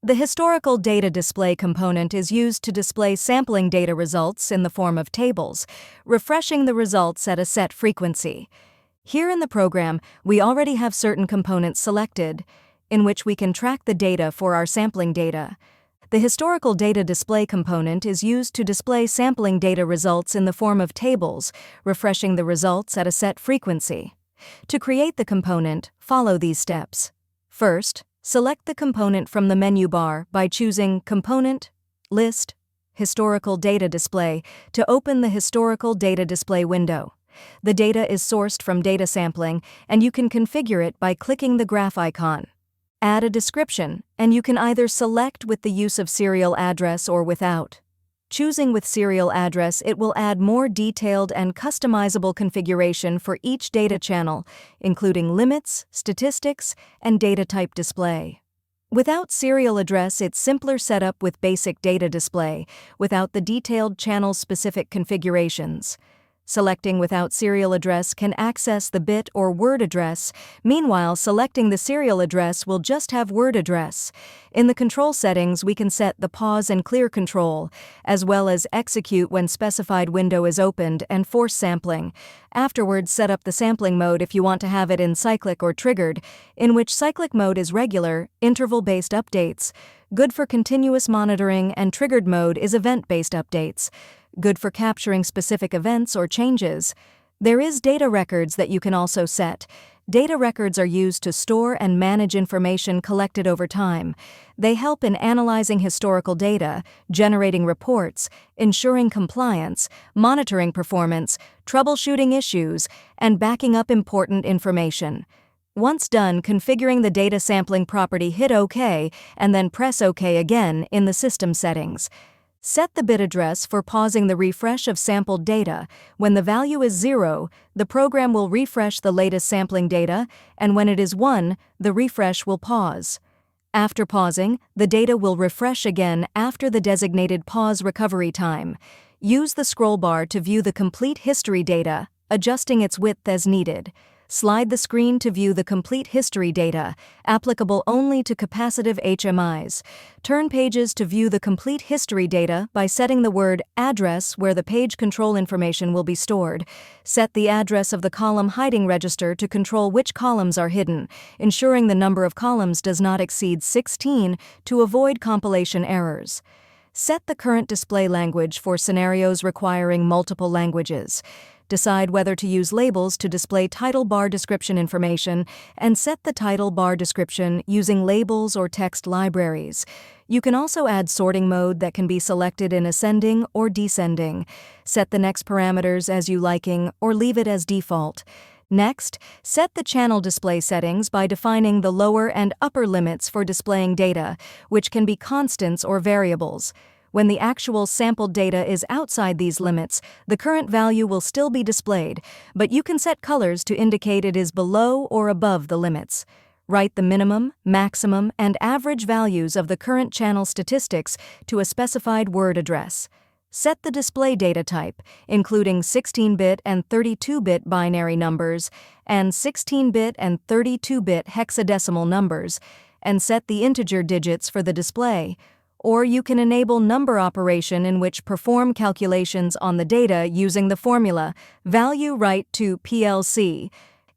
The historical data display component is used to display sampling data results in the form of tables, refreshing the results at a set frequency. Here in the program, we already have certain components selected, in which we can track the data for our sampling data. The historical data display component is used to display sampling data results in the form of tables, refreshing the results at a set frequency. To create the component, follow these steps. First, select the component from the menu bar by choosing Component, List, Historical Data Display to open the Historical Data Display window. The data is sourced from data sampling, and you can configure it by clicking the graph icon. Add a description, and you can either select with the use of serial address or without. Choosing with serial address, it will add more detailed and customizable configuration for each data channel, including limits, statistics, and data type display. Without serial address, it's simpler setup with basic data display, without the detailed channel-specific configurations. Selecting without serial address can access the bit or word address. Meanwhile, selecting the serial address will just have word address. In the control settings, we can set the pause and clear control, as well as execute when specified window is opened and force sampling. Afterwards, set up the sampling mode if you want to have it in cyclic or triggered, in which cyclic mode is regular, interval-based updates. Good for continuous monitoring, and triggered mode is event-based updates. Good for capturing specific events or changes. There is data records that you can also set. Data records are used to store and manage information collected over time. They help in analyzing historical data, generating reports, ensuring compliance, monitoring performance, troubleshooting issues, and backing up important information. Once done configuring the data sampling property, hit OK and then press OK again in the system settings. Set the bit address for pausing the refresh of sampled data. When the value is 0, the program will refresh the latest sampling data, and when it is 1, the refresh will pause. After pausing, the data will refresh again after the designated pause recovery time. Use the scroll bar to view the complete history data, adjusting its width as needed. Slide the screen to view the complete history data, applicable only to capacitive HMIs. Turn pages to view the complete history data by setting the word address where the page control information will be stored. Set the address of the column hiding register to control which columns are hidden, ensuring the number of columns does not exceed 16 to avoid compilation errors. Set the current display language for scenarios requiring multiple languages. Decide whether to use labels to display title bar description information, and set the title bar description using labels or text libraries. You can also add sorting mode that can be selected in ascending or descending. Set the next parameters as you liking or leave it as default. Next, set the channel display settings by defining the lower and upper limits for displaying data, which can be constants or variables. When the actual sampled data is outside these limits, the current value will still be displayed, but you can set colors to indicate it is below or above the limits. Write the minimum, maximum, and average values of the current channel statistics to a specified word address. Set the display data type, including 16-bit and 32-bit binary numbers, and 16-bit and 32-bit hexadecimal numbers, and set the integer digits for the display. Or you can enable number operation in which perform calculations on the data using the formula value write to PLC,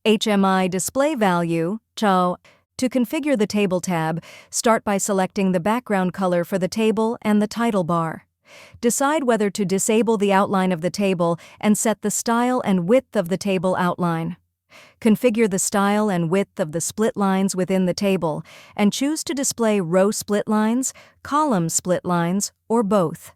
HMI display value, CHO. To configure the Table tab, start by selecting the background color for the table and the title bar. Decide whether to disable the outline of the table and set the style and width of the table outline. Configure the style and width of the split lines within the table, and choose to display row split lines, column split lines, or both.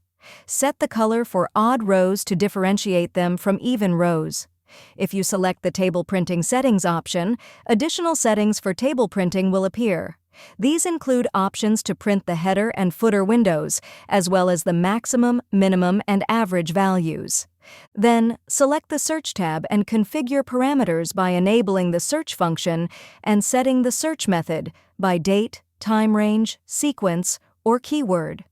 Set the color for odd rows to differentiate them from even rows. If you select the Table Printing Settings option, additional settings for table printing will appear. These include options to print the header and footer windows, as well as the maximum, minimum, and average values. Then, select the Search tab and configure parameters by enabling the search function and setting the search method by date, time range, sequence, or keyword.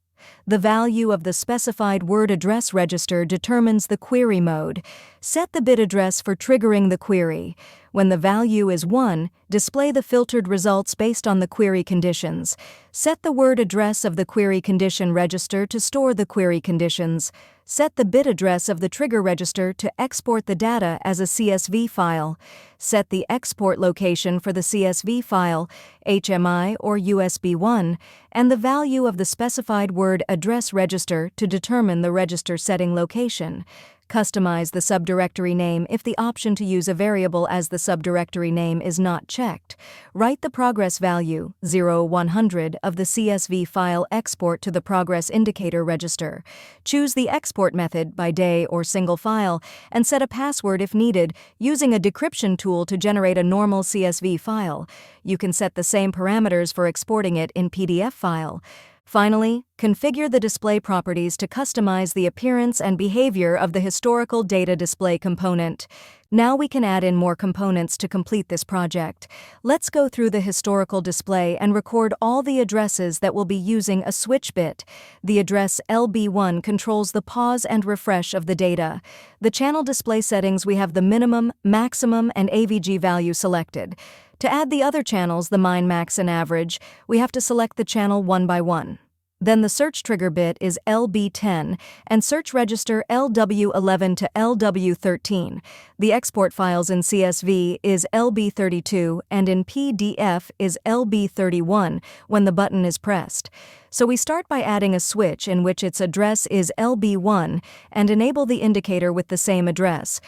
The value of the specified word address register determines the query mode. Set the bit address for triggering the query. When the value is 1, display the filtered results based on the query conditions. Set the word address of the query condition register to store the query conditions. Set the bit address of the trigger register to export the data as a CSV file. Set the export location for the CSV file, HMI or USB1, and the value of the specified word address register to determine the register setting location. Customize the subdirectory name if the option to use a variable as the subdirectory name is not checked. Write the progress value, 0-100, of the CSV file export to the progress indicator register. Choose the export method by day or single file, and set a password if needed, using a decryption tool to generate a normal CSV file. You can set the same parameters for exporting it in PDF file. Finally, configure the display properties to customize the appearance and behavior of the historical data display component. Now we can add in more components to complete this project. Let's go through the historical display and record all the addresses that will be using a switch bit. The address LB1 controls the pause and refresh of the data. The channel display settings, we have the minimum, maximum, and AVG value selected. To add the other channels, the min, max, and average, we have to select the channel one by one. Then the search trigger bit is LB10 and search register LW11 to LW13. The export files in CSV is LB32 and in PDF is LB31 when the button is pressed. So we start by adding a switch in which its address is LB1 and enable the indicator with the same address.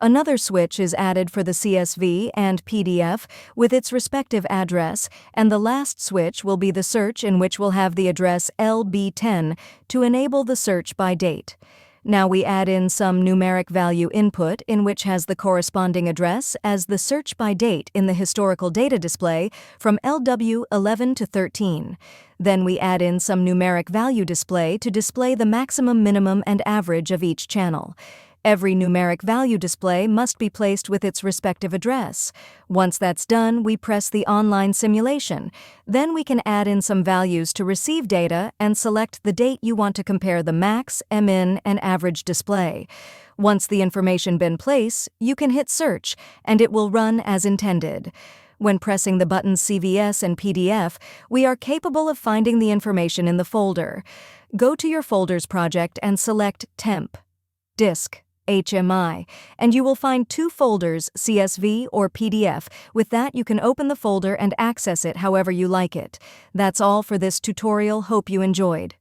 Another switch is added for the CSV and PDF with its respective address, and the last switch will be the search in which will have the address LB10 to enable the search by date. Now we add in some numeric value input in which has the corresponding address as the search by date in the historical data display from LW11 to 13. Then we add in some numeric value display to display the maximum, minimum, and average of each channel. Every numeric value display must be placed with its respective address. Once that's done, we press the online simulation. Then we can add in some values to receive data and select the date you want to compare the max, min, and average display. Once the information been placed, you can hit search, and it will run as intended. When pressing the buttons CVS and PDF, we are capable of finding the information in the folder. Go to your folders project and select Temp, Disk, HMI, and you will find 2 folders, CSV or PDF. With that, you can open the folder and access it however you like it. That's all for this tutorial. Hope you enjoyed.